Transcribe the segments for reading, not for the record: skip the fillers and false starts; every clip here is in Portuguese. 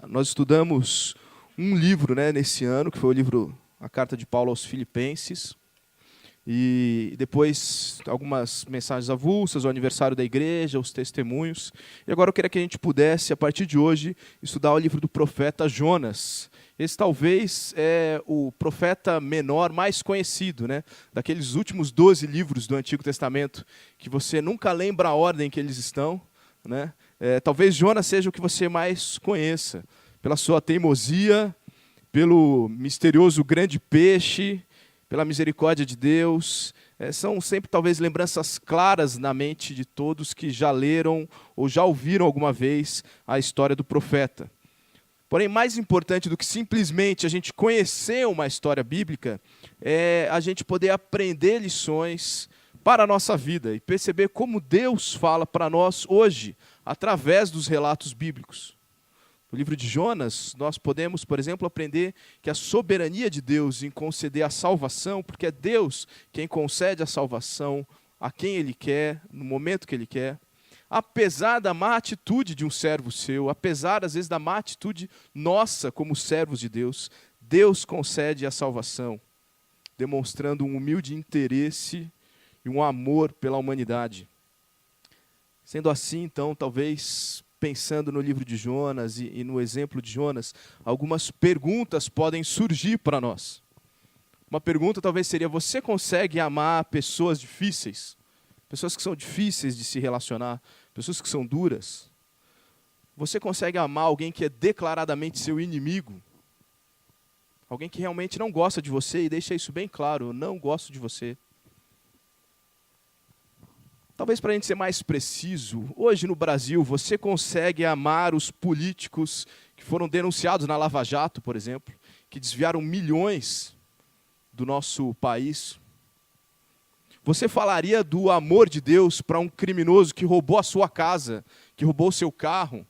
Nós estudamos um livro, né, nesse ano, que foi o livro, a Carta de Paulo aos Filipenses, e depois algumas mensagens avulsas, o aniversário da igreja, os testemunhos. E agora eu queria que a gente pudesse, a partir de hoje, estudar o livro do profeta Jonas. Esse talvez é o profeta menor mais conhecido, né? Daqueles últimos 12 livros do Antigo Testamento, que você nunca lembra a ordem que eles estão, né? Talvez Jonas seja o que você mais conheça, pela sua teimosia, pelo misterioso grande peixe, pela misericórdia de Deus. São sempre talvez lembranças claras na mente de todos que já leram ou já ouviram alguma vez a história do profeta. Porém, mais importante do que simplesmente a gente conhecer uma história bíblica, é a gente poder aprender lições para a nossa vida e perceber como Deus fala para nós hoje, através dos relatos bíblicos. No livro de Jonas, nós podemos, por exemplo, aprender que a soberania de Deus em conceder a salvação, porque é Deus quem concede a salvação a quem Ele quer, no momento que Ele quer, apesar da má atitude de um servo seu, apesar, às vezes, da má atitude nossa como servos de Deus, Deus concede a salvação, demonstrando um humilde interesse e um amor pela humanidade. Sendo assim, então, talvez, pensando no livro de Jonas e no exemplo de Jonas, algumas perguntas podem surgir para nós. Uma pergunta talvez seria: você consegue amar pessoas difíceis? Pessoas que são difíceis de se relacionar? Pessoas que são duras? Você consegue amar alguém que é declaradamente seu inimigo? Alguém que realmente não gosta de você e deixa isso bem claro: eu não gosto de você. Talvez para a gente ser mais preciso, hoje no Brasil, você consegue amar os políticos que foram denunciados na Lava Jato, por exemplo, que desviaram milhões do nosso país? Você falaria do amor de Deus para um criminoso que roubou a sua casa, que roubou o seu carro?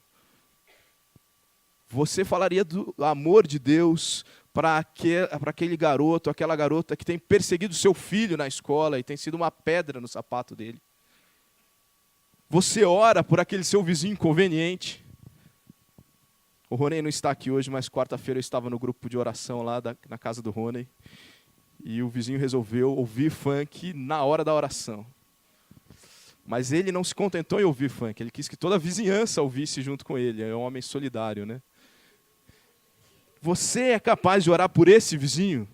Você falaria do amor de Deus para aquele garoto, aquela garota que tem perseguido seu filho na escola e tem sido uma pedra no sapato dele? Você ora por aquele seu vizinho inconveniente? O Rony não está aqui hoje, mas quarta-feira eu estava no grupo de oração lá na casa do Rony. E o vizinho resolveu ouvir funk na hora da oração. Mas ele não se contentou em ouvir funk, ele quis que toda a vizinhança ouvisse junto com ele. É um homem solidário, né? Você é capaz de orar por esse vizinho?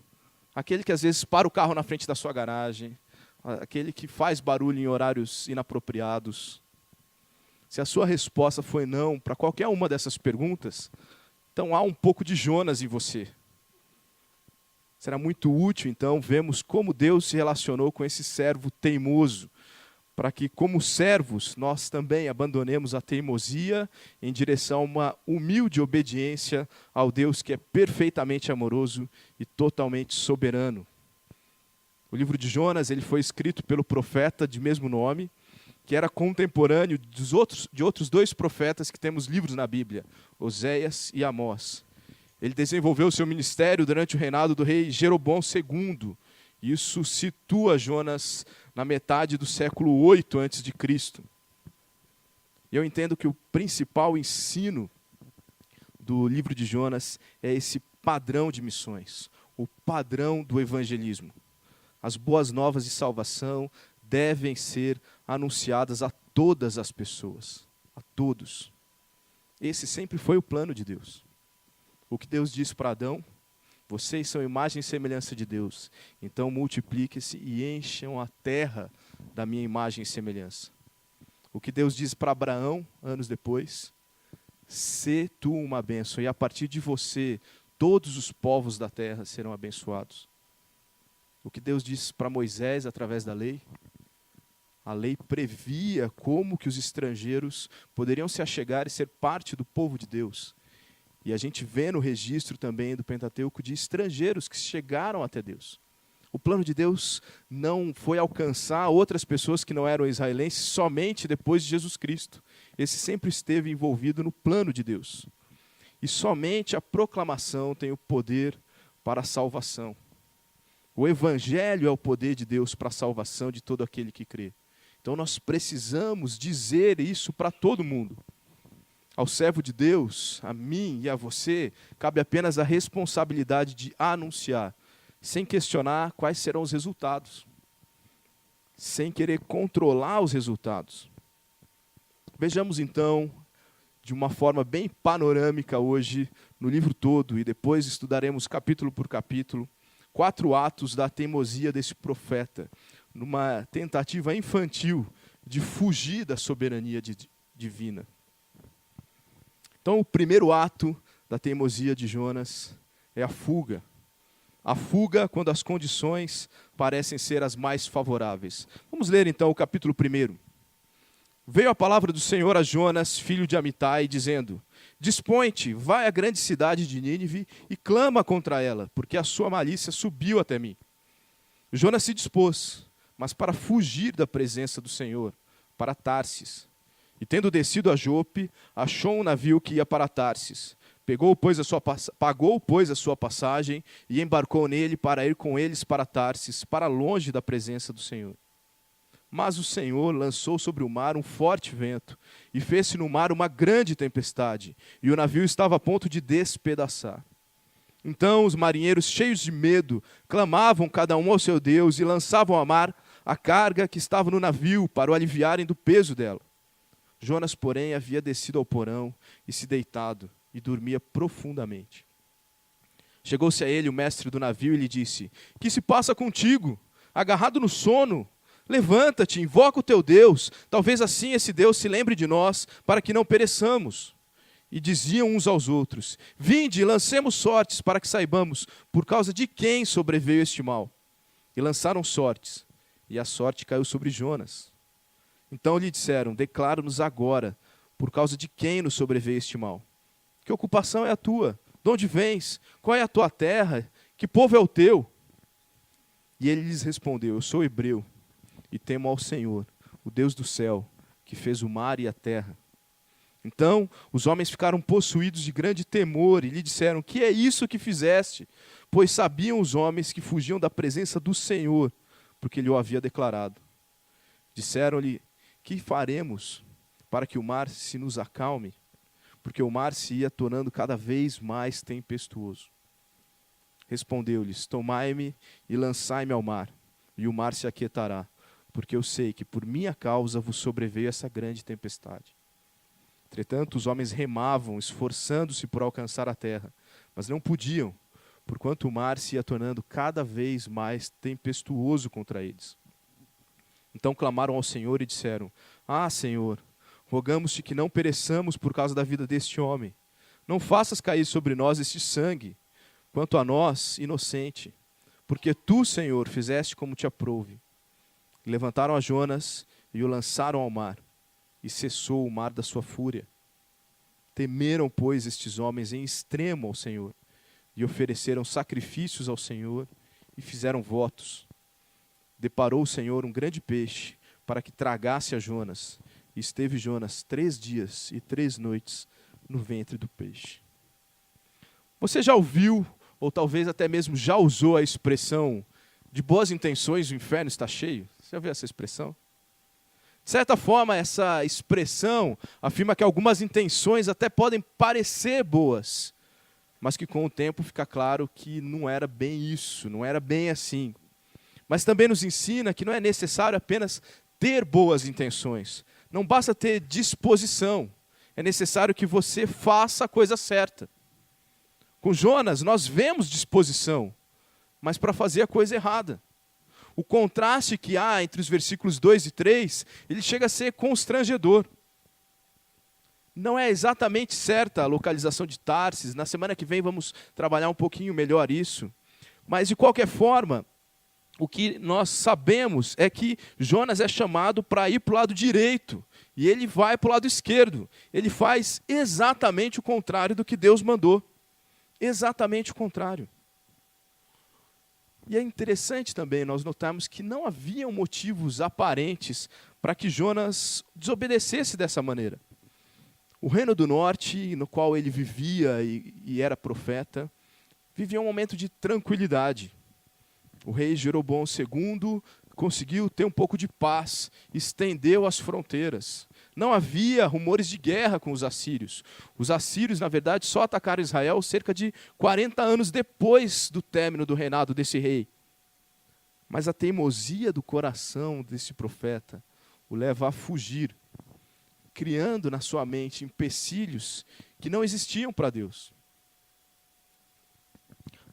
Aquele que às vezes para o carro na frente da sua garagem, aquele que faz barulho em horários inapropriados. Se a sua resposta foi não para qualquer uma dessas perguntas, então há um pouco de Jonas em você. Será muito útil, então, vermos como Deus se relacionou com esse servo teimoso, para que, como servos, nós também abandonemos a teimosia em direção a uma humilde obediência ao Deus que é perfeitamente amoroso e totalmente soberano. O livro de Jonas ele foi escrito pelo profeta de mesmo nome, que era contemporâneo de outros dois profetas que temos livros na Bíblia, Oséias e Amós. Ele desenvolveu seu ministério durante o reinado do rei Jeroboão II. Isso situa Jonas na metade do século 8 a.C. E eu entendo que o principal ensino do livro de Jonas é esse padrão de missões, o padrão do evangelismo. As boas novas de salvação devem ser anunciadas a todas as pessoas, a todos. Esse sempre foi o plano de Deus. O que Deus disse para Adão: vocês são imagem e semelhança de Deus, então multipliquem-se e encham a terra da minha imagem e semelhança. O que Deus diz para Abraão, anos depois: sê tu uma bênção, e a partir de você, todos os povos da terra serão abençoados. O que Deus disse para Moisés através da lei: a lei previa como que os estrangeiros poderiam se achegar e ser parte do povo de Deus. E a gente vê no registro também do Pentateuco de estrangeiros que chegaram até Deus. O plano de Deus não foi alcançar outras pessoas que não eram israelenses somente depois de Jesus Cristo. Esse sempre esteve envolvido no plano de Deus. E somente a proclamação tem o poder para a salvação. O Evangelho é o poder de Deus para a salvação de todo aquele que crê. Então nós precisamos dizer isso para todo mundo. Ao servo de Deus, a mim e a você, cabe apenas a responsabilidade de anunciar, sem questionar quais serão os resultados, sem querer controlar os resultados. Vejamos então, de uma forma bem panorâmica hoje, no livro todo, e depois estudaremos capítulo por capítulo, 4 atos da teimosia desse profeta, numa tentativa infantil de fugir da soberania divina. Então, o primeiro ato da teimosia de Jonas é a fuga. A fuga quando as condições parecem ser as mais favoráveis. Vamos ler então o capítulo 1. Veio a palavra do Senhor a Jonas, filho de Amitai, dizendo: Dispõe-te, vai à grande cidade de Nínive e clama contra ela, porque a sua malícia subiu até mim. Jonas se dispôs, mas para fugir da presença do Senhor, para Tarsis. E tendo descido a Jope, achou um navio que ia para Tarsis. Pagou, pois, a sua passagem e embarcou nele para ir com eles para Tarsis, para longe da presença do Senhor. Mas o Senhor lançou sobre o mar um forte vento, e fez-se no mar uma grande tempestade, e o navio estava a ponto de despedaçar. Então os marinheiros, cheios de medo, clamavam cada um ao seu Deus, e lançavam ao mar a carga que estava no navio, para o aliviarem do peso dela. Jonas, porém, havia descido ao porão, e se deitado, e dormia profundamente. Chegou-se a ele o mestre do navio, e lhe disse: Que se passa contigo? Agarrado no sono? Levanta-te, invoca o teu Deus, talvez assim esse Deus se lembre de nós, para que não pereçamos. E diziam uns aos outros: Vinde, lancemos sortes, para que saibamos por causa de quem sobreveio este mal. E lançaram sortes, e a sorte caiu sobre Jonas. Então lhe disseram: Declara-nos agora, por causa de quem nos sobreveio este mal. Que ocupação é a tua? De onde vens? Qual é a tua terra? Que povo é o teu? E ele lhes respondeu: Eu sou hebreu, e temo ao Senhor, o Deus do céu, que fez o mar e a terra. Então os homens ficaram possuídos de grande temor, e lhe disseram: Que é isso que fizeste? Pois sabiam os homens que fugiam da presença do Senhor, porque ele o havia declarado. Disseram-lhe: Que faremos para que o mar se nos acalme? Porque o mar se ia tornando cada vez mais tempestuoso. Respondeu-lhes: Tomai-me e lançai-me ao mar, e o mar se aquietará, porque eu sei que por minha causa vos sobreveio essa grande tempestade. Entretanto, os homens remavam, esforçando-se por alcançar a terra, mas não podiam, porquanto o mar se ia tornando cada vez mais tempestuoso contra eles. Então clamaram ao Senhor e disseram: Ah, Senhor, rogamos-te que não pereçamos por causa da vida deste homem. Não faças cair sobre nós este sangue, quanto a nós, inocente, porque tu, Senhor, fizeste como te aprouve. Levantaram a Jonas e o lançaram ao mar, e cessou o mar da sua fúria. Temeram, pois, estes homens em extremo ao Senhor, e ofereceram sacrifícios ao Senhor, e fizeram votos. Deparou o Senhor um grande peixe, para que tragasse a Jonas, e esteve Jonas 3 dias e 3 noites no ventre do peixe. Você já ouviu, ou talvez até mesmo já usou a expressão: de boas intenções o inferno está cheio? Você já ouviu essa expressão? De certa forma, essa expressão afirma que algumas intenções até podem parecer boas, mas que com o tempo fica claro que não era bem isso, não era bem assim. Mas também nos ensina que não é necessário apenas ter boas intenções, não basta ter disposição, é necessário que você faça a coisa certa. Com Jonas, nós vemos disposição, mas para fazer a coisa errada. O contraste que há entre os versículos 2 e 3, ele chega a ser constrangedor. Não é exatamente certa a localização de Tarsis, na semana que vem vamos trabalhar um pouquinho melhor isso. Mas, de qualquer forma, o que nós sabemos é que Jonas é chamado para ir para o lado direito, e ele vai para o lado esquerdo. Ele faz exatamente o contrário do que Deus mandou. Exatamente o contrário. E é interessante também nós notarmos que não haviam motivos aparentes para que Jonas desobedecesse dessa maneira. O reino do norte, no qual ele vivia e era profeta, vivia um momento de tranquilidade. O rei Jeroboão II conseguiu ter um pouco de paz, estendeu as fronteiras. Não havia rumores de guerra com os assírios. Os assírios, na verdade, só atacaram Israel cerca de 40 anos depois do término do reinado desse rei. Mas a teimosia do coração desse profeta o leva a fugir, criando na sua mente empecilhos que não existiam para Deus.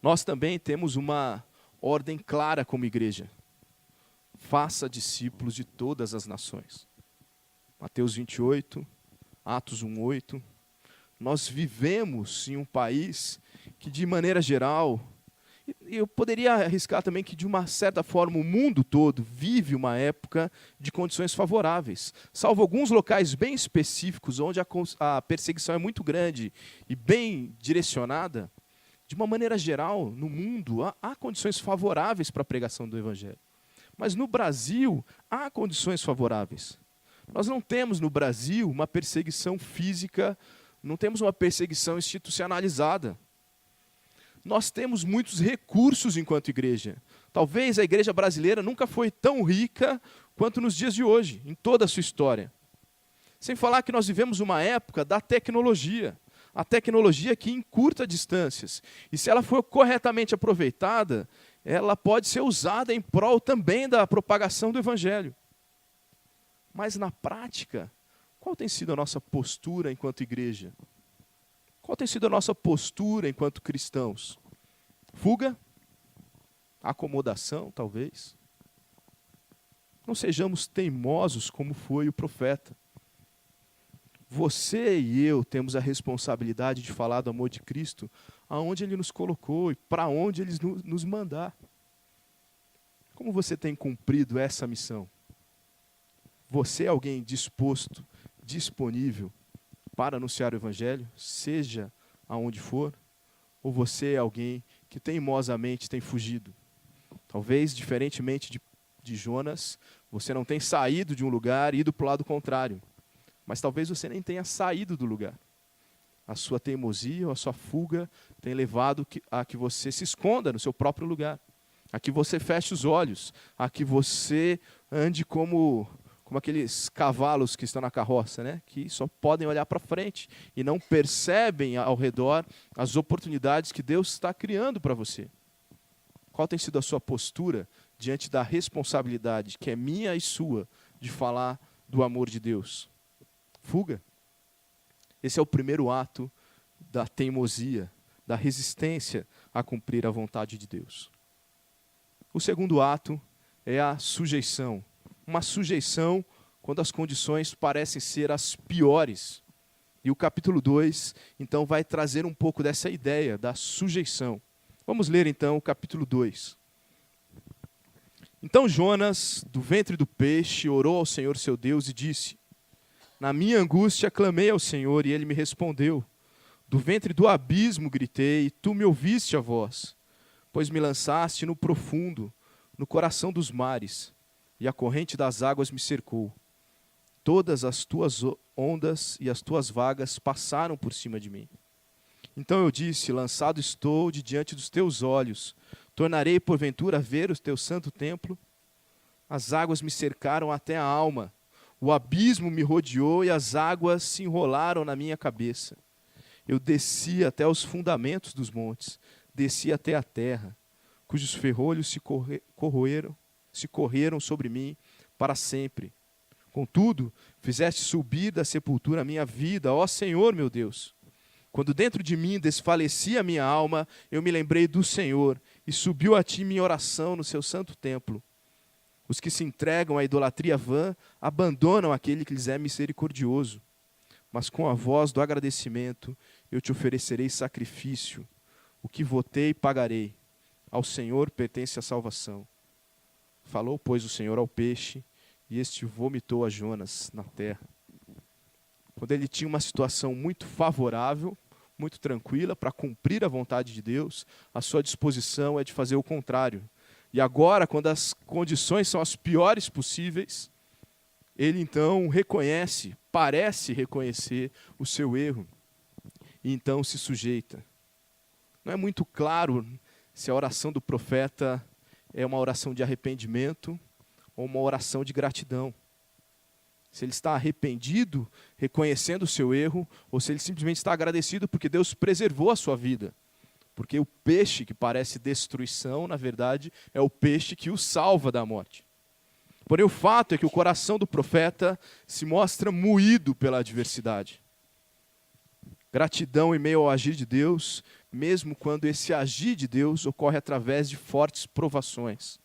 Nós também temos uma ordem clara como igreja. Faça discípulos de todas as nações. Mateus 28, Atos 1:8. Nós vivemos em um país que, de maneira geral, e eu poderia arriscar também que, de uma certa forma, o mundo todo vive uma época de condições favoráveis. Salvo alguns locais bem específicos, onde a perseguição é muito grande e bem direcionada, de uma maneira geral, no mundo, há condições favoráveis para a pregação do Evangelho. Mas no Brasil, há condições favoráveis. Nós não temos no Brasil uma perseguição física, não temos uma perseguição institucionalizada. Nós temos muitos recursos enquanto igreja. Talvez a igreja brasileira nunca foi tão rica quanto nos dias de hoje, em toda a sua história. Sem falar que nós vivemos uma época da tecnologia. A tecnologia que encurta distâncias. E se ela for corretamente aproveitada, ela pode ser usada em prol também da propagação do Evangelho. Mas na prática, qual tem sido a nossa postura enquanto igreja? Qual tem sido a nossa postura enquanto cristãos? Fuga? Acomodação, talvez? Não sejamos teimosos como foi o profeta. Você e eu temos a responsabilidade de falar do amor de Cristo aonde Ele nos colocou e para onde Ele nos mandar. Como você tem cumprido essa missão? Você é alguém disposto, disponível para anunciar o Evangelho, seja aonde for? Ou você é alguém que teimosamente tem fugido? Talvez, diferentemente de Jonas, você não tenha saído de um lugar e ido para o lado contrário. Mas talvez você nem tenha saído do lugar. A sua teimosia ou a sua fuga tem levado a que você se esconda no seu próprio lugar. A que você feche os olhos. A que você ande como aqueles cavalos que estão na carroça, né? Que só podem olhar para frente e não percebem ao redor as oportunidades que Deus está criando para você. Qual tem sido a sua postura diante da responsabilidade, que é minha e sua, de falar do amor de Deus? Fuga. Esse é o primeiro ato da teimosia, da resistência a cumprir a vontade de Deus. O segundo ato é a sujeição. Uma sujeição quando as condições parecem ser as piores. E o capítulo 2, então, vai trazer um pouco dessa ideia da sujeição. Vamos ler, então, o capítulo 2. Então Jonas, do ventre do peixe, orou ao Senhor seu Deus e disse: na minha angústia clamei ao Senhor e Ele me respondeu. Do ventre do abismo gritei e Tu me ouviste a voz. Pois me lançaste no profundo, no coração dos mares, e a corrente das águas me cercou. Todas as Tuas ondas e as Tuas vagas passaram por cima de mim. Então eu disse: lançado estou de diante dos Teus olhos. Tornarei porventura a ver o Teu santo templo? As águas me cercaram até a alma. O abismo me rodeou e as águas se enrolaram na minha cabeça. Eu desci até os fundamentos dos montes, desci até a terra, cujos ferrolhos se correram sobre mim para sempre. Contudo, fizeste subir da sepultura a minha vida, ó Senhor meu Deus. Quando dentro de mim desfalecia a minha alma, eu me lembrei do Senhor e subiu a Ti minha oração no Seu santo templo. Os que se entregam à idolatria vã abandonam aquele que lhes é misericordioso. Mas com a voz do agradecimento eu te oferecerei sacrifício. O que votei, pagarei. Ao Senhor pertence a salvação. Falou, pois, o Senhor ao peixe, e este vomitou a Jonas na terra. Quando ele tinha uma situação muito favorável, muito tranquila, para cumprir a vontade de Deus, a sua disposição é de fazer o contrário. E agora, quando as condições são as piores possíveis, ele então parece reconhecer o seu erro, e então se sujeita. Não é muito claro se a oração do profeta é uma oração de arrependimento ou uma oração de gratidão. Se ele está arrependido, reconhecendo o seu erro, ou se ele simplesmente está agradecido porque Deus preservou a sua vida. Porque o peixe que parece destruição, na verdade, é o peixe que o salva da morte. Porém, o fato é que o coração do profeta se mostra moído pela adversidade. Gratidão em meio ao agir de Deus, mesmo quando esse agir de Deus ocorre através de fortes provações.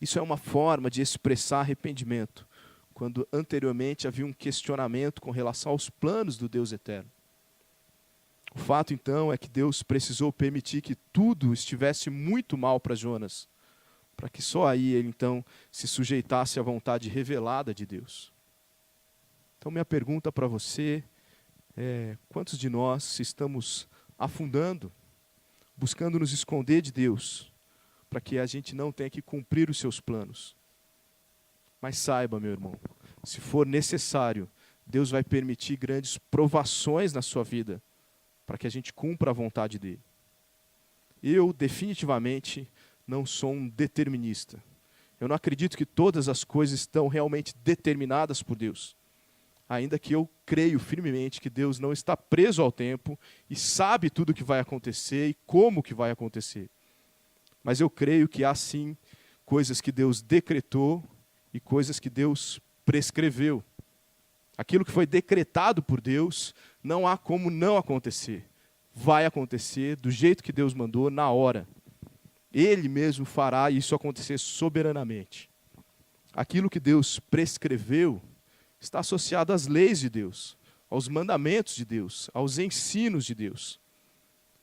Isso é uma forma de expressar arrependimento, quando anteriormente havia um questionamento com relação aos planos do Deus eterno. O fato, então, é que Deus precisou permitir que tudo estivesse muito mal para Jonas, para que só aí ele, então, se sujeitasse à vontade revelada de Deus. Então, minha pergunta para você é: quantos de nós estamos afundando, buscando nos esconder de Deus, para que a gente não tenha que cumprir os seus planos? Mas saiba, meu irmão, se for necessário, Deus vai permitir grandes provações na sua vida, para que a gente cumpra a vontade dele. Eu, definitivamente, não sou um determinista. Eu não acredito que todas as coisas estão realmente determinadas por Deus. Ainda que eu creio firmemente que Deus não está preso ao tempo e sabe tudo o que vai acontecer e como que vai acontecer. Mas eu creio que há sim coisas que Deus decretou e coisas que Deus prescreveu. Aquilo que foi decretado por Deus, não há como não acontecer. Vai acontecer do jeito que Deus mandou, na hora. Ele mesmo fará isso acontecer soberanamente. Aquilo que Deus prescreveu está associado às leis de Deus, aos mandamentos de Deus, aos ensinos de Deus.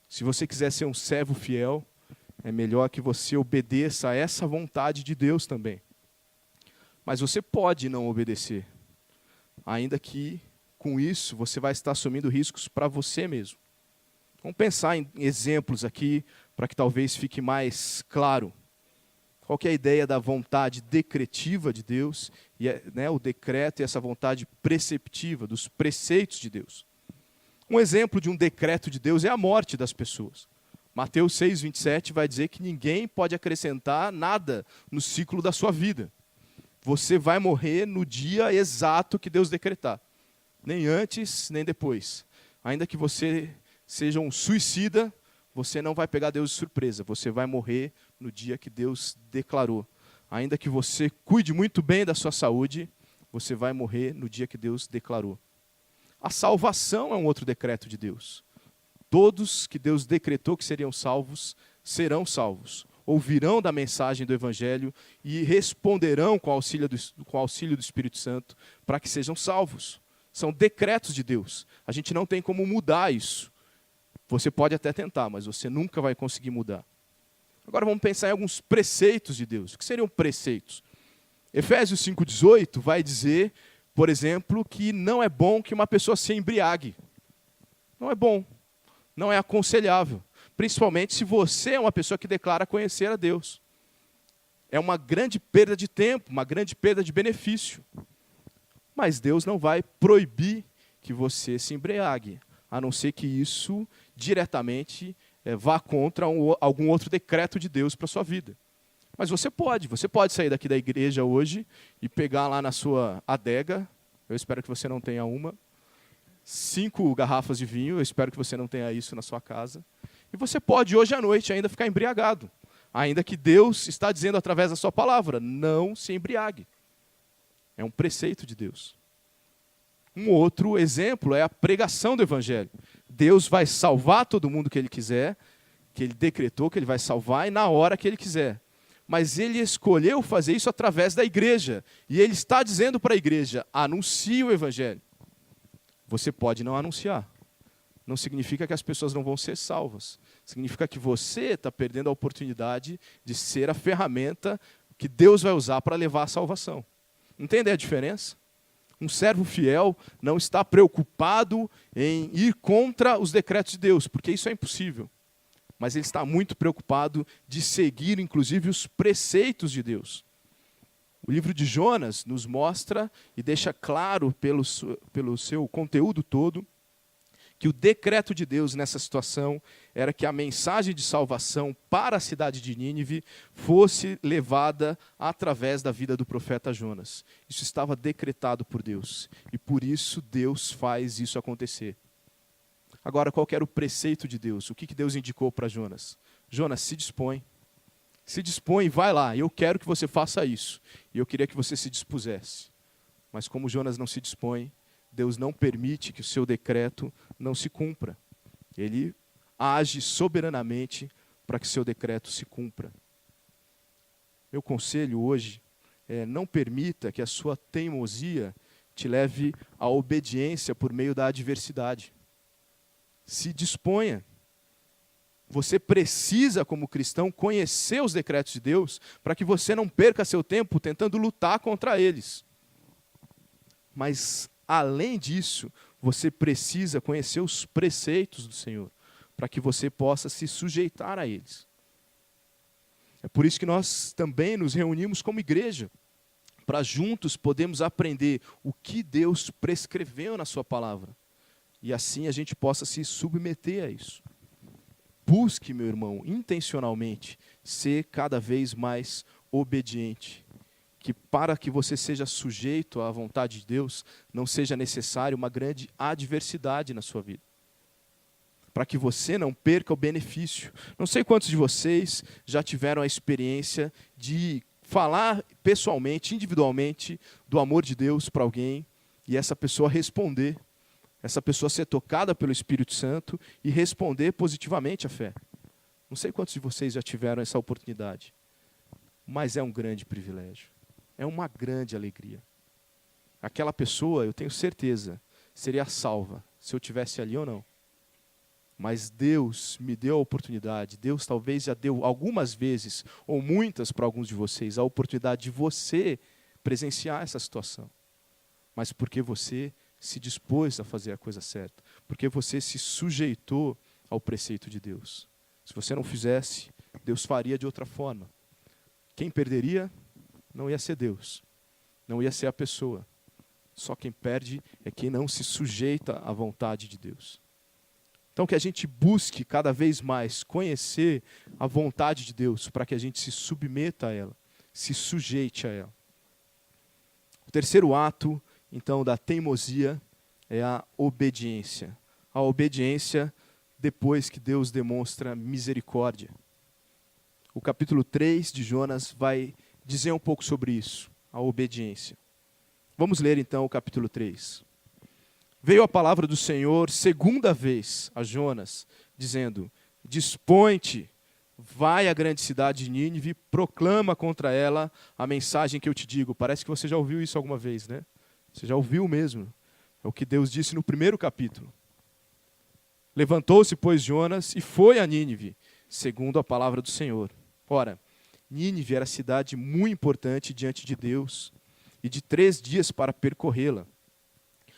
Se você quiser ser um servo fiel, é melhor que você obedeça a essa vontade de Deus também. Mas você pode não obedecer, ainda que com isso você vai estar assumindo riscos para você mesmo. Vamos pensar em exemplos aqui para que talvez fique mais claro. Qual que é a ideia da vontade decretiva de Deus, e o decreto e essa vontade preceptiva, dos preceitos de Deus? Um exemplo de um decreto de Deus é a morte das pessoas. Mateus 6:27 vai dizer que ninguém pode acrescentar nada no ciclo da sua vida. Você vai morrer no dia exato que Deus decretar. Nem antes, nem depois. Ainda que você seja um suicida, você não vai pegar Deus de surpresa. Você vai morrer no dia que Deus declarou. Ainda que você cuide muito bem da sua saúde, você vai morrer no dia que Deus declarou. A salvação é um outro decreto de Deus. Todos que Deus decretou que seriam salvos, serão salvos. Ouvirão da mensagem do Evangelho e responderão com o auxílio do Espírito Santo para que sejam salvos. São decretos de Deus. A gente não tem como mudar isso. Você pode até tentar, mas você nunca vai conseguir mudar. Agora vamos pensar em alguns preceitos de Deus. O que seriam preceitos? Efésios 5:18 vai dizer, por exemplo, que não é bom que uma pessoa se embriague. Não é bom. Não é aconselhável. Principalmente se você é uma pessoa que declara conhecer a Deus. É uma grande perda de tempo, uma grande perda de benefício. Mas Deus não vai proibir que você se embriague, a não ser que isso diretamente vá contra algum outro decreto de Deus para a sua vida. Mas você pode sair daqui da igreja hoje e pegar lá na sua adega, eu espero que você não tenha uma, 5 garrafas de vinho, eu espero que você não tenha isso na sua casa, e você pode hoje à noite ainda ficar embriagado, ainda que Deus está dizendo através da sua palavra, não se embriague. É um preceito de Deus. Um outro exemplo é a pregação do Evangelho. Deus vai salvar todo mundo que Ele quiser, que Ele decretou que Ele vai salvar, e na hora que Ele quiser. Mas Ele escolheu fazer isso através da igreja. E Ele está dizendo para a igreja, anuncie o Evangelho. Você pode não anunciar. Não significa que as pessoas não vão ser salvas. Significa que você está perdendo a oportunidade de ser a ferramenta que Deus vai usar para levar a salvação. Entende a diferença? Um servo fiel não está preocupado em ir contra os decretos de Deus, porque isso é impossível. Mas ele está muito preocupado de seguir, inclusive, os preceitos de Deus. O livro de Jonas nos mostra e deixa claro pelo seu conteúdo todo que o decreto de Deus nessa situação era que a mensagem de salvação para a cidade de Nínive fosse levada através da vida do profeta Jonas. Isso estava decretado por Deus, e por isso Deus faz isso acontecer. Agora, qual que era o preceito de Deus? O que Deus indicou para Jonas? Jonas, se dispõe. Se dispõe, vai lá, eu quero que você faça isso. E eu queria que você se dispusesse. Mas como Jonas não se dispõe, Deus não permite que o seu decreto não se cumpra. Ele age soberanamente para que o seu decreto se cumpra. Meu conselho hoje é: não permita que a sua teimosia te leve à obediência por meio da adversidade. Se disponha. Você precisa, como cristão, conhecer os decretos de Deus para que você não perca seu tempo tentando lutar contra eles. Mas, além disso, você precisa conhecer os preceitos do Senhor, para que você possa se sujeitar a eles. É por isso que nós também nos reunimos como igreja, para juntos podermos aprender o que Deus prescreveu na sua palavra. E assim a gente possa se submeter a isso. Busque, meu irmão, intencionalmente, ser cada vez mais obediente. Que para que você seja sujeito à vontade de Deus, não seja necessário uma grande adversidade na sua vida. Para que você não perca o benefício. Não sei quantos de vocês já tiveram a experiência de falar pessoalmente, individualmente, do amor de Deus para alguém, e essa pessoa responder. Essa pessoa ser tocada pelo Espírito Santo e responder positivamente à fé. Não sei quantos de vocês já tiveram essa oportunidade, mas é um grande privilégio. É uma grande alegria. Aquela pessoa, eu tenho certeza, seria salva se eu estivesse ali ou não. Mas Deus me deu a oportunidade, Deus talvez já deu algumas vezes, ou muitas para alguns de vocês, a oportunidade de você presenciar essa situação. Mas porque você se dispôs a fazer a coisa certa, porque você se sujeitou ao preceito de Deus. Se você não fizesse, Deus faria de outra forma. Quem perderia não ia ser Deus, não ia ser a pessoa. Só quem perde é quem não se sujeita à vontade de Deus. Então que a gente busque cada vez mais conhecer a vontade de Deus, para que a gente se submeta a ela, se sujeite a ela. O terceiro ato, então, da teimosia é a obediência. A obediência depois que Deus demonstra misericórdia. O capítulo 3 de Jonas vai dizer um pouco sobre isso, a obediência. Vamos ler então o capítulo 3. Veio a palavra do Senhor segunda vez a Jonas, dizendo: dispõe-te, vai à grande cidade de Nínive, proclama contra ela a mensagem que eu te digo. Parece que você já ouviu isso alguma vez, né? Você já ouviu mesmo. É o que Deus disse no primeiro capítulo. Levantou-se, pois, Jonas e foi a Nínive, segundo a palavra do Senhor. Ora, Nínive era cidade muito importante diante de Deus, e de 3 dias para percorrê-la.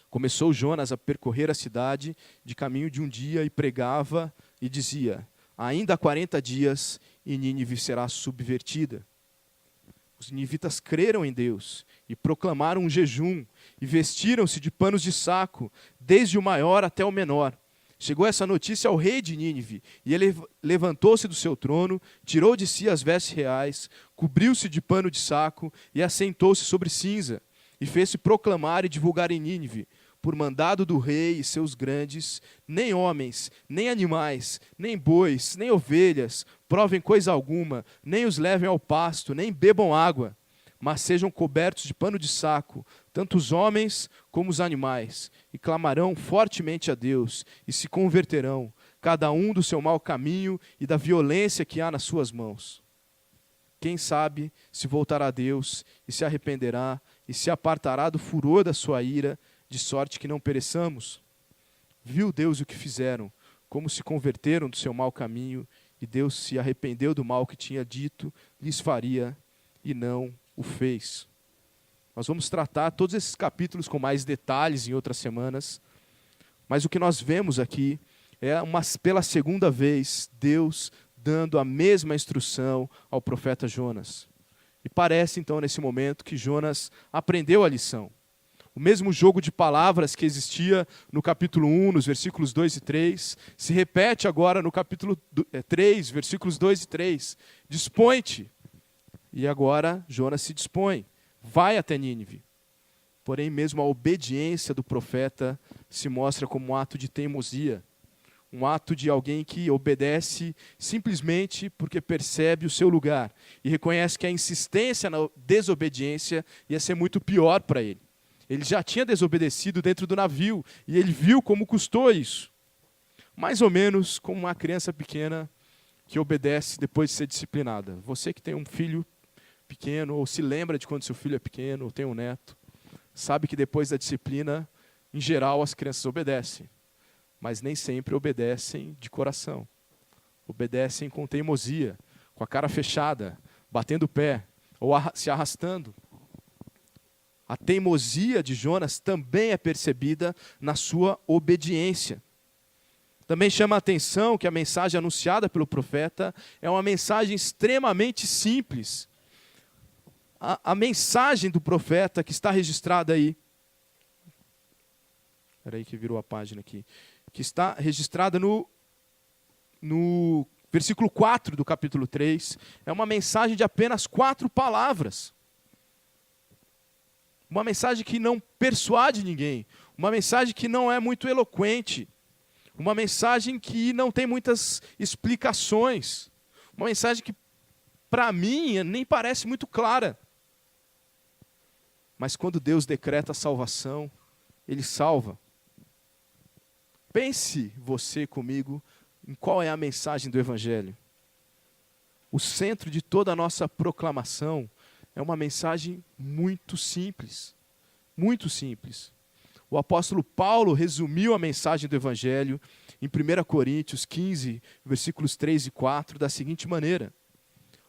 Começou Jonas a percorrer a cidade de caminho de um dia e pregava e dizia: ainda há 40 dias e Nínive será subvertida. Os ninivitas creram em Deus e proclamaram um jejum e vestiram-se de panos de saco, desde o maior até o menor. Chegou essa notícia ao rei de Nínive, e ele levantou-se do seu trono, tirou de si as vestes reais, cobriu-se de pano de saco e assentou-se sobre cinza, e fez-se proclamar e divulgar em Nínive, por mandado do rei e seus grandes: nem homens, nem animais, nem bois, nem ovelhas provem coisa alguma, nem os levem ao pasto, nem bebam água, mas sejam cobertos de pano de saco, tanto os homens como os animais, e clamarão fortemente a Deus, e se converterão, cada um do seu mau caminho e da violência que há nas suas mãos. Quem sabe se voltará a Deus, e se arrependerá, e se apartará do furor da sua ira, de sorte que não pereçamos. Viu Deus o que fizeram, como se converteram do seu mau caminho, e Deus se arrependeu do mal que tinha dito, lhes faria, e não o fez. Nós vamos tratar todos esses capítulos com mais detalhes em outras semanas, mas o que nós vemos aqui é pela segunda vez Deus dando a mesma instrução ao profeta Jonas. E parece então nesse momento que Jonas aprendeu a lição. O mesmo jogo de palavras que existia no capítulo 1, nos versículos 2 e 3, se repete agora no capítulo 3, versículos 2 e 3. Dispõe-te. E agora Jonas se dispõe. Vai até Nínive. Porém, mesmo a obediência do profeta se mostra como um ato de teimosia. Um ato de alguém que obedece simplesmente porque percebe o seu lugar. E reconhece que a insistência na desobediência ia ser muito pior para ele. Ele já tinha desobedecido dentro do navio e ele viu como custou isso. Mais ou menos como uma criança pequena que obedece depois de ser disciplinada. Você que tem um filho pequeno, ou se lembra de quando seu filho é pequeno, ou tem um neto, sabe que depois da disciplina, em geral, as crianças obedecem. Mas nem sempre obedecem de coração. Obedecem com teimosia, com a cara fechada, batendo o pé, ou se arrastando. A teimosia de Jonas também é percebida na sua obediência. Também chama a atenção que a mensagem anunciada pelo profeta é uma mensagem extremamente simples. A mensagem do profeta que está registrada aí, espera aí que virou a página aqui, que está registrada no versículo 4 do capítulo 3, é uma mensagem de apenas 4 palavras. Uma mensagem que não persuade ninguém, uma mensagem que não é muito eloquente, uma mensagem que não tem muitas explicações, uma mensagem que, para mim, nem parece muito clara. Mas quando Deus decreta a salvação, Ele salva. Pense você comigo em qual é a mensagem do Evangelho. O centro de toda a nossa proclamação é uma mensagem muito simples. Muito simples. O apóstolo Paulo resumiu a mensagem do Evangelho em 1 Coríntios 15, versículos 3 e 4, da seguinte maneira: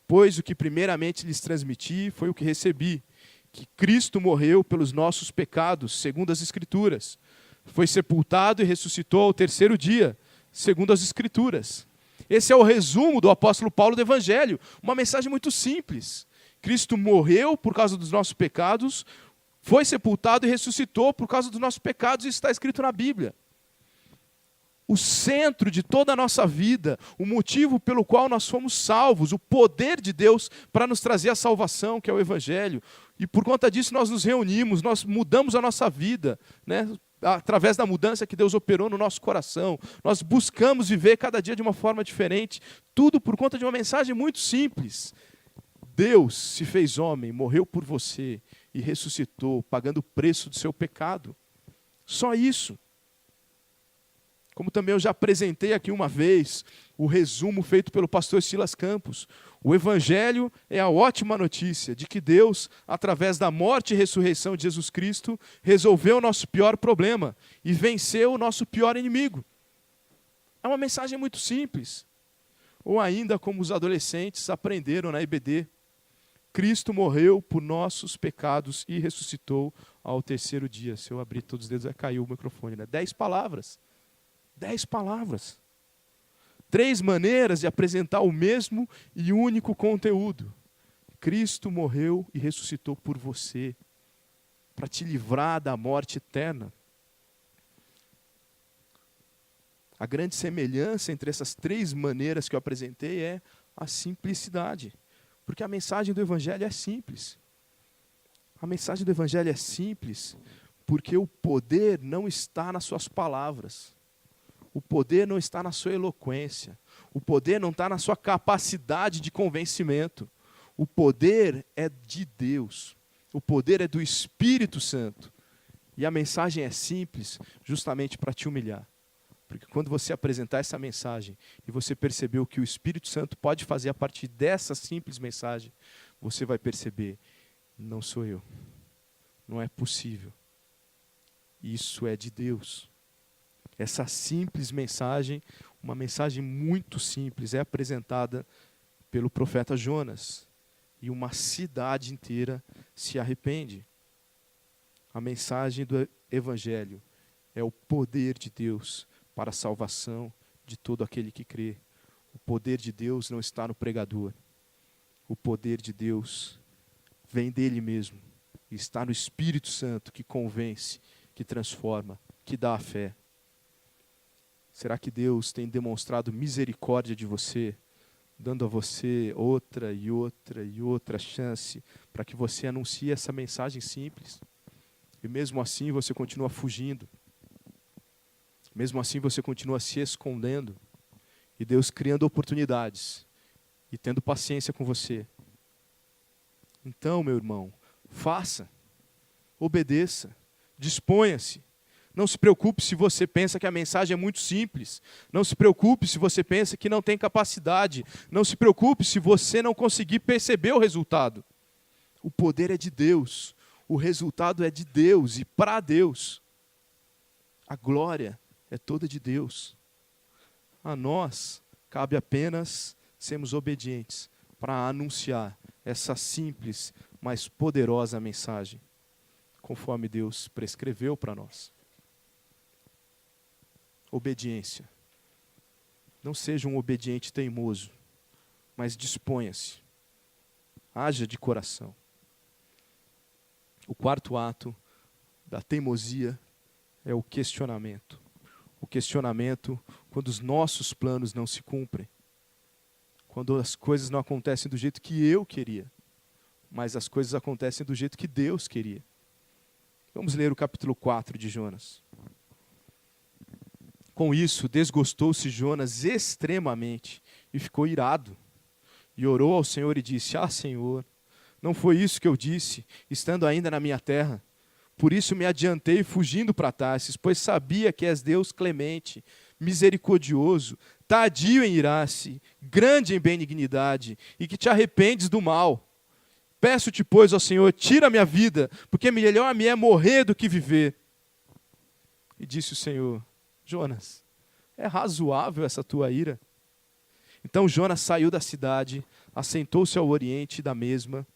pois o que primeiramente lhes transmiti foi o que recebi, que Cristo morreu pelos nossos pecados, segundo as Escrituras. Foi sepultado e ressuscitou ao 3º dia, segundo as Escrituras. Esse é o resumo do apóstolo Paulo do Evangelho. Uma mensagem muito simples. Cristo morreu por causa dos nossos pecados, foi sepultado e ressuscitou por causa dos nossos pecados, isso está escrito na Bíblia. O centro de toda a nossa vida, o motivo pelo qual nós fomos salvos, o poder de Deus para nos trazer a salvação, que é o Evangelho. E por conta disso nós nos reunimos, nós mudamos a nossa vida, né? Através da mudança que Deus operou no nosso coração. Nós buscamos viver cada dia de uma forma diferente, tudo por conta de uma mensagem muito simples. Deus se fez homem, morreu por você e ressuscitou, pagando o preço do seu pecado. Só isso. Como também eu já apresentei aqui uma vez, o resumo feito pelo pastor Silas Campos. O Evangelho é a ótima notícia de que Deus, através da morte e ressurreição de Jesus Cristo, resolveu o nosso pior problema e venceu o nosso pior inimigo. É uma mensagem muito simples. Ou ainda como os adolescentes aprenderam na EBD, Cristo morreu por nossos pecados e ressuscitou ao 3º dia. Se eu abrir todos os dedos, vai cair o microfone, né? 10 palavras. 10 palavras. 3 maneiras de apresentar o mesmo e único conteúdo. Cristo morreu e ressuscitou por você, para te livrar da morte eterna. A grande semelhança entre essas 3 maneiras que eu apresentei é a simplicidade. Porque a mensagem do Evangelho é simples. A mensagem do Evangelho é simples porque o poder não está nas suas palavras. O poder não está na sua eloquência. O poder não está na sua capacidade de convencimento. O poder é de Deus. O poder é do Espírito Santo. E a mensagem é simples justamente para te humilhar. Porque quando você apresentar essa mensagem e você perceber o que o Espírito Santo pode fazer a partir dessa simples mensagem, você vai perceber, não sou eu. Não é possível. Isso é de Deus. Essa simples mensagem, uma mensagem muito simples, é apresentada pelo profeta Jonas. E uma cidade inteira se arrepende. A mensagem do Evangelho é o poder de Deus para a salvação de todo aquele que crê. O poder de Deus não está no pregador. O poder de Deus vem dele mesmo. E está no Espírito Santo que convence, que transforma, que dá a fé. Será que Deus tem demonstrado misericórdia de você, dando a você outra e outra e outra chance para que você anuncie essa mensagem simples? E mesmo assim você continua fugindo. Mesmo assim você continua se escondendo. E Deus criando oportunidades e tendo paciência com você. Então, meu irmão, faça, obedeça, disponha-se. Não se preocupe se você pensa que a mensagem é muito simples. Não se preocupe se você pensa que não tem capacidade. Não se preocupe se você não conseguir perceber o resultado. O poder é de Deus. O resultado é de Deus e para Deus. A glória é toda de Deus. A nós cabe apenas sermos obedientes para anunciar essa simples, mas poderosa mensagem, conforme Deus prescreveu para nós. Obediência. Não seja um obediente teimoso, mas disponha-se. Haja de coração. O quarto ato da teimosia é o questionamento. O questionamento quando os nossos planos não se cumprem. Quando as coisas não acontecem do jeito que eu queria, mas as coisas acontecem do jeito que Deus queria. Vamos ler o capítulo 4 de Jonas. Com isso, desgostou-se Jonas extremamente e ficou irado. E orou ao Senhor e disse: Ah, Senhor, não foi isso que eu disse, estando ainda na minha terra? Por isso me adiantei fugindo para Tarsis, pois sabia que és Deus clemente, misericordioso, tardio em irar-se, grande em benignidade, e que te arrependes do mal. Peço-te, pois, ó Senhor, tira a minha vida, porque melhor me é morrer do que viver. E disse o Senhor: Jonas, é razoável essa tua ira? Então Jonas saiu da cidade, assentou-se ao oriente da mesma,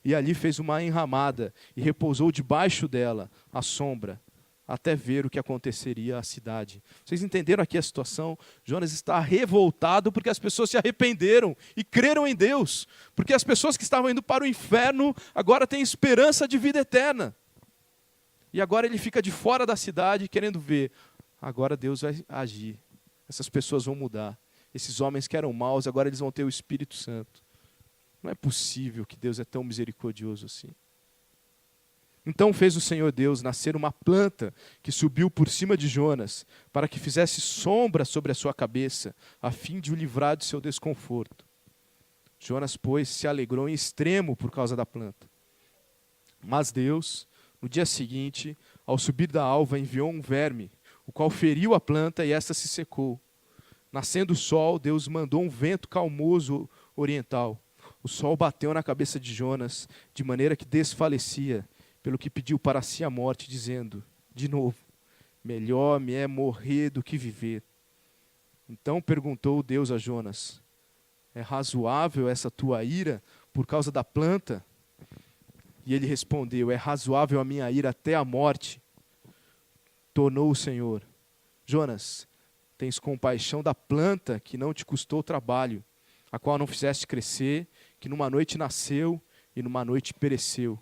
e ali fez uma enramada, e repousou debaixo dela, à sombra, até ver o que aconteceria à cidade. Vocês entenderam aqui a situação? Jonas está revoltado porque as pessoas se arrependeram e creram em Deus. Porque as pessoas que estavam indo para o inferno agora têm esperança de vida eterna. E agora ele fica de fora da cidade querendo ver. Agora Deus vai agir. Essas pessoas vão mudar. Esses homens que eram maus, agora eles vão ter o Espírito Santo. Não é possível que Deus é tão misericordioso assim. Então fez o Senhor Deus nascer uma planta que subiu por cima de Jonas, para que fizesse sombra sobre a sua cabeça, a fim de o livrar do seu desconforto. Jonas, pois, se alegrou em extremo por causa da planta. Mas Deus, no dia seguinte, ao subir da alva, enviou um verme, o qual feriu a planta e esta se secou. Nascendo o sol, Deus mandou um vento calmoso oriental. O sol bateu na cabeça de Jonas, de maneira que desfalecia, pelo que pediu para si a morte, dizendo, de novo, melhor me é morrer do que viver. Então perguntou Deus a Jonas: é razoável essa tua ira por causa da planta? E ele respondeu: é razoável a minha ira até a morte. Tornou o Senhor: Jonas, tens compaixão da planta que não te custou trabalho, a qual não fizeste crescer, que numa noite nasceu e numa noite pereceu.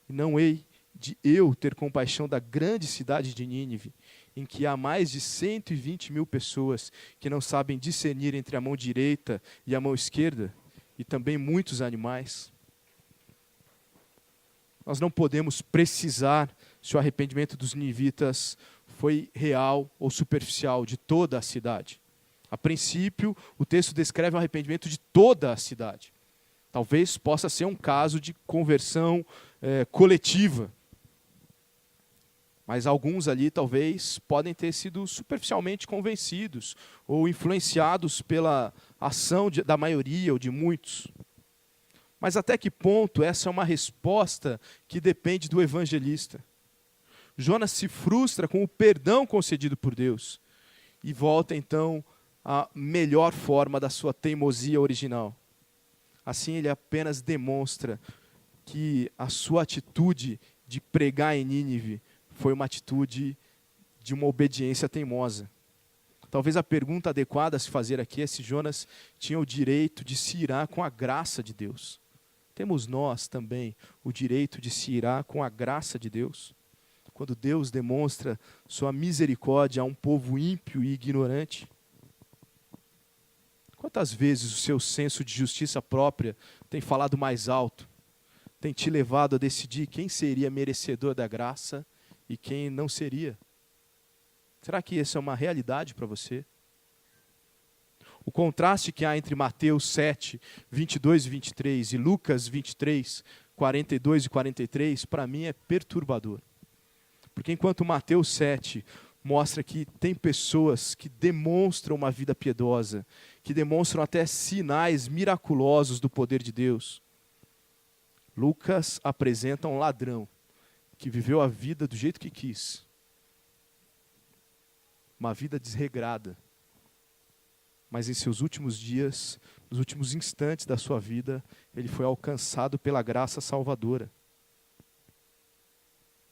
E não hei de eu ter compaixão da grande cidade de Nínive, em que há mais de 120.000 pessoas que não sabem discernir entre a mão direita e a mão esquerda, e também muitos animais. Nós não podemos precisar se o arrependimento dos ninivitas foi real ou superficial de toda a cidade. A princípio, o texto descreve o arrependimento de toda a cidade. Talvez possa ser um caso de conversão coletiva. Mas alguns ali talvez podem ter sido superficialmente convencidos ou influenciados pela ação da maioria ou de muitos. Mas até que ponto essa é uma resposta que depende do evangelista? Jonas se frustra com o perdão concedido por Deus e volta então à melhor forma da sua teimosia original. Assim ele apenas demonstra que a sua atitude de pregar em Nínive foi uma atitude de uma obediência teimosa. Talvez a pergunta adequada a se fazer aqui é se Jonas tinha o direito de se irar com a graça de Deus. Temos nós também o direito de se irar com a graça de Deus? Quando Deus demonstra sua misericórdia a um povo ímpio e ignorante? Quantas vezes o seu senso de justiça própria tem falado mais alto? Tem te levado a decidir quem seria merecedor da graça e quem não seria? Será que essa é uma realidade para você? O contraste que há entre Mateus 7, 22 e 23 e Lucas 23, 42 e 43, para mim é perturbador. Porque enquanto Mateus 7 mostra que tem pessoas que demonstram uma vida piedosa, que demonstram até sinais miraculosos do poder de Deus, Lucas apresenta um ladrão que viveu a vida do jeito que quis. Uma vida desregrada. Mas em seus últimos dias, nos últimos instantes da sua vida, ele foi alcançado pela graça salvadora.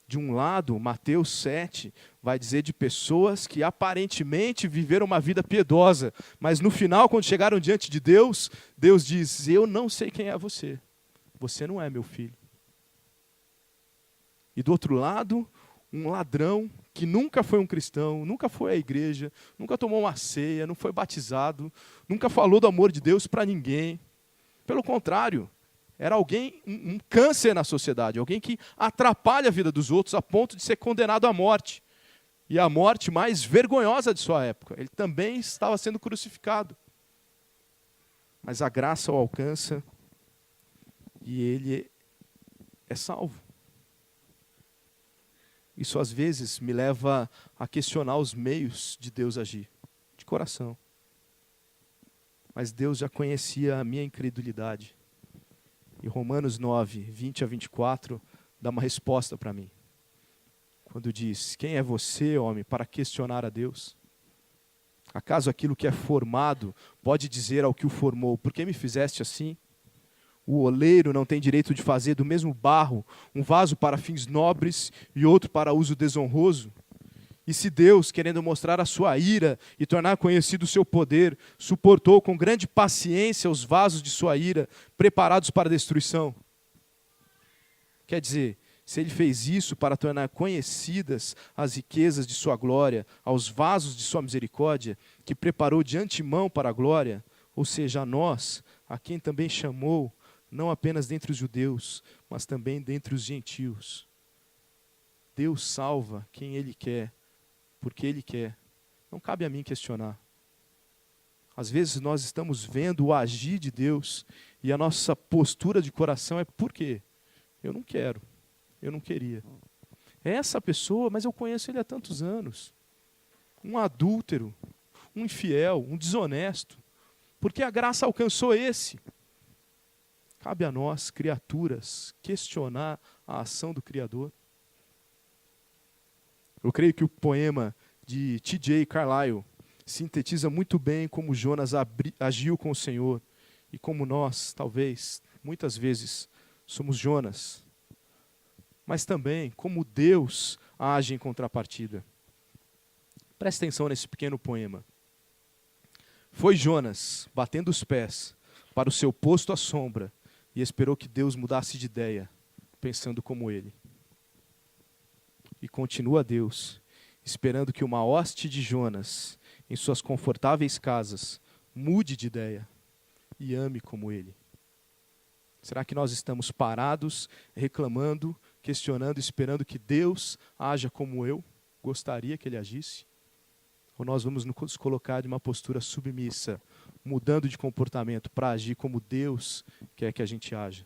De um lado, Mateus 7 vai dizer de pessoas que aparentemente viveram uma vida piedosa, mas no final, quando chegaram diante de Deus, Deus diz: eu não sei quem é você. Você não é meu filho. E do outro lado, um ladrão que nunca foi um cristão, nunca foi à igreja, nunca tomou uma ceia, não foi batizado, nunca falou do amor de Deus para ninguém. Pelo contrário, era alguém, um câncer na sociedade, alguém que atrapalha a vida dos outros a ponto de ser condenado à morte. E a morte mais vergonhosa de sua época. Ele também estava sendo crucificado. Mas a graça o alcança e ele é salvo. Isso às vezes me leva a questionar os meios de Deus agir, de coração. Mas Deus já conhecia a minha incredulidade. E Romanos 9, 20 a 24, dá uma resposta para mim. Quando diz: quem é você, homem, para questionar a Deus? Acaso aquilo que é formado pode dizer ao que o formou: por que me fizeste assim? O oleiro não tem direito de fazer do mesmo barro um vaso para fins nobres e outro para uso desonroso? E se Deus, querendo mostrar a sua ira e tornar conhecido o seu poder, suportou com grande paciência os vasos de sua ira, preparados para a destruição? Quer dizer, se ele fez isso para tornar conhecidas as riquezas de sua glória aos vasos de sua misericórdia, que preparou de antemão para a glória, ou seja, a nós, a quem também chamou, não apenas dentre os judeus, mas também dentre os gentios. Deus salva quem Ele quer, porque Ele quer. Não cabe a mim questionar. Às vezes nós estamos vendo o agir de Deus e a nossa postura de coração é: por quê? Eu não quero, eu não queria. É essa pessoa, mas eu conheço ele há tantos anos. Um adúltero, um infiel, um desonesto. Porque a graça alcançou esse. Cabe a nós, criaturas, questionar a ação do Criador. Eu creio que o poema de T.J. Carlyle sintetiza muito bem como Jonas agiu com o Senhor e como nós, talvez, muitas vezes, somos Jonas. Mas também como Deus age em contrapartida. Preste atenção nesse pequeno poema. Foi Jonas, batendo os pés, para o seu posto à sombra, e esperou que Deus mudasse de ideia, pensando como ele. E continua Deus, esperando que uma hoste de Jonas, em suas confortáveis casas, mude de ideia e ame como ele. Será que nós estamos parados, reclamando, questionando, esperando que Deus haja como eu gostaria que ele agisse? Ou nós vamos nos colocar de uma postura submissa, mudando de comportamento para agir como Deus quer que a gente haja?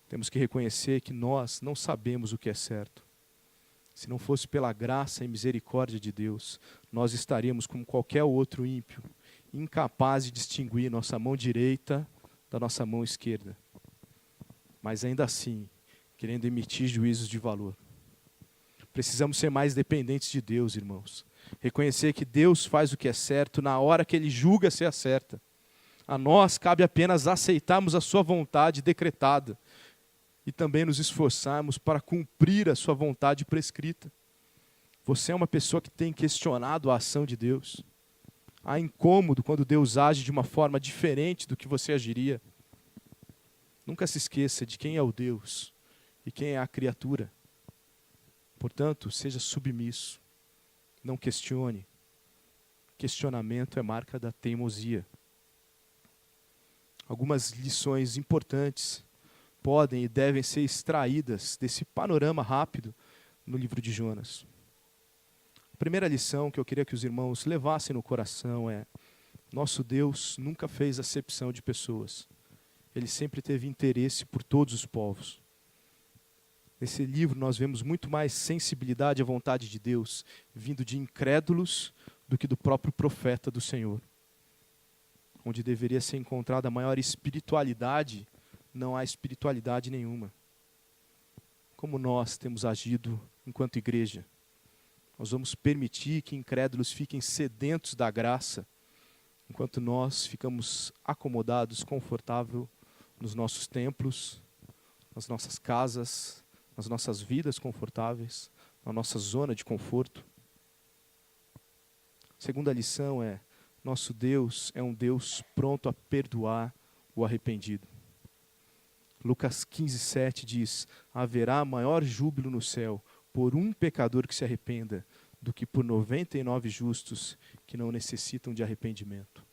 Temos que reconhecer que nós não sabemos o que é certo. Se não fosse pela graça e misericórdia de Deus, nós estaríamos como qualquer outro ímpio, incapaz de distinguir nossa mão direita da nossa mão esquerda. Mas ainda assim, querendo emitir juízos de valor. Precisamos ser mais dependentes de Deus, irmãos. Reconhecer que Deus faz o que é certo na hora que Ele julga ser a certa. A nós cabe apenas aceitarmos a sua vontade decretada e também nos esforçarmos para cumprir a sua vontade prescrita. Você é uma pessoa que tem questionado a ação de Deus. Há incômodo quando Deus age de uma forma diferente do que você agiria. Nunca se esqueça de quem é o Deus e quem é a criatura. Portanto, seja submisso. Não questione. Questionamento é marca da teimosia. Algumas lições importantes podem e devem ser extraídas desse panorama rápido no livro de Jonas. A primeira lição que eu queria que os irmãos levassem no coração é: nosso Deus nunca fez acepção de pessoas. Ele sempre teve interesse por todos os povos. Nesse livro nós vemos muito mais sensibilidade à vontade de Deus, vindo de incrédulos, do que do próprio profeta do Senhor. Onde deveria ser encontrada a maior espiritualidade, não há espiritualidade nenhuma. Como nós temos agido enquanto igreja? Nós vamos permitir que incrédulos fiquem sedentos da graça, enquanto nós ficamos acomodados, confortáveis nos nossos templos, nas nossas casas, nas nossas vidas confortáveis, na nossa zona de conforto. Segunda lição é: nosso Deus é um Deus pronto a perdoar o arrependido. Lucas 15:7 diz: haverá maior júbilo no céu por um pecador que se arrependa, do que por 99 justos que não necessitam de arrependimento.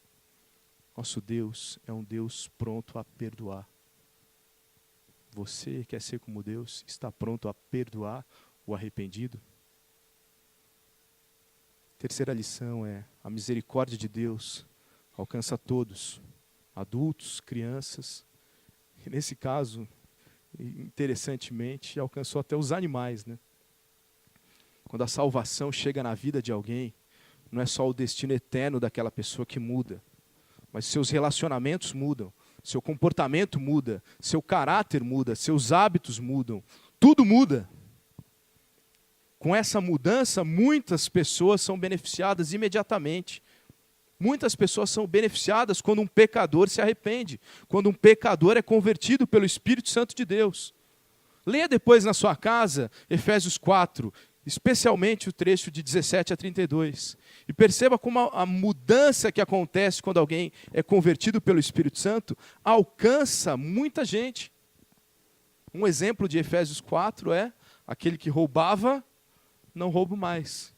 Nosso Deus é um Deus pronto a perdoar. Você quer ser como Deus? Está pronto a perdoar o arrependido? Terceira lição é: a misericórdia de Deus alcança todos, adultos, crianças, e nesse caso, interessantemente, alcançou até os animais, né? Quando a salvação chega na vida de alguém, não é só o destino eterno daquela pessoa que muda, mas seus relacionamentos mudam, seu comportamento muda, seu caráter muda, seus hábitos mudam, tudo muda. Com essa mudança, muitas pessoas são beneficiadas imediatamente. Muitas pessoas são beneficiadas quando um pecador se arrepende, quando um pecador é convertido pelo Espírito Santo de Deus. Leia depois na sua casa Efésios 4, especialmente o trecho de 17 a 32. E perceba como a mudança que acontece quando alguém é convertido pelo Espírito Santo alcança muita gente. Um exemplo de Efésios 4 é: aquele que roubava, não rouba mais.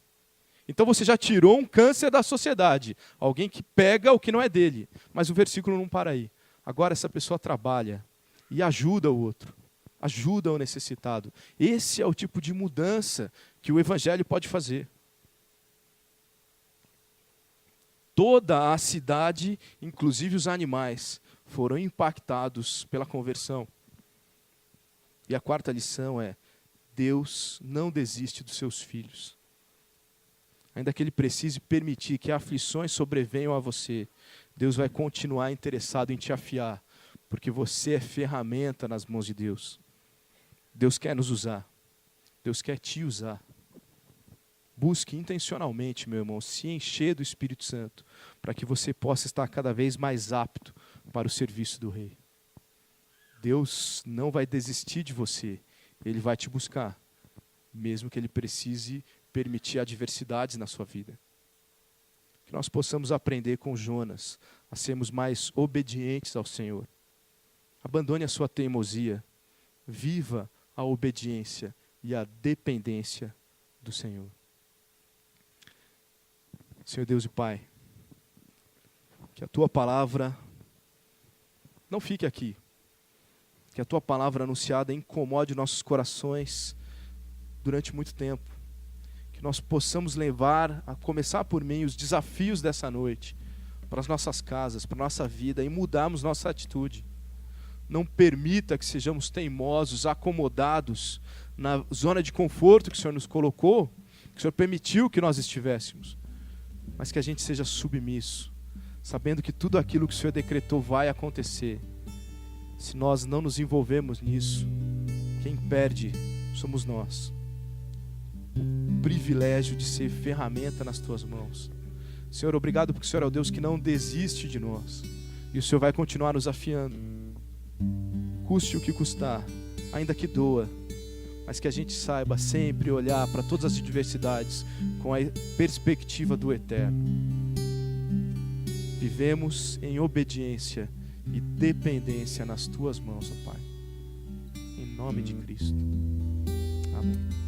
Então você já tirou um câncer da sociedade, alguém que pega o que não é dele. Mas o versículo não para aí. Agora essa pessoa trabalha e ajuda o outro, ajuda o necessitado. Esse é o tipo de mudança que o Evangelho pode fazer. Toda a cidade, inclusive os animais, foram impactados pela conversão. E a quarta lição é: Deus não desiste dos seus filhos. Ainda que Ele precise permitir que aflições sobrevenham a você, Deus vai continuar interessado em te afiar, porque você é ferramenta nas mãos de Deus. Deus quer nos usar. Deus quer te usar. Busque intencionalmente, meu irmão, se encher do Espírito Santo, para que você possa estar cada vez mais apto para o serviço do Rei. Deus não vai desistir de você. Ele vai te buscar, mesmo que Ele precise permitir adversidades na sua vida. Que nós possamos aprender com Jonas a sermos mais obedientes ao Senhor. Abandone a sua teimosia. Viva a obediência e a dependência do Senhor. Senhor Deus e Pai, que a Tua palavra não fique aqui. Que a Tua palavra anunciada incomode nossos corações durante muito tempo. Que nós possamos levar, a começar por mim, os desafios dessa noite para as nossas casas, para a nossa vida e mudarmos nossa atitude. Não permita que sejamos teimosos, acomodados na zona de conforto que o Senhor nos colocou, que o Senhor permitiu que nós estivéssemos. Mas que a gente seja submisso, sabendo que tudo aquilo que o Senhor decretou vai acontecer. Se nós não nos envolvemos nisso, quem perde somos nós. O privilégio de ser ferramenta nas Tuas mãos. Senhor, obrigado porque o Senhor é o Deus que não desiste de nós. E o Senhor vai continuar nos afiando. Custe o que custar, ainda que doa, mas que a gente saiba sempre olhar para todas as adversidades com a perspectiva do eterno. Vivemos em obediência e dependência nas tuas mãos, ó Pai. Em nome de Cristo. Amém.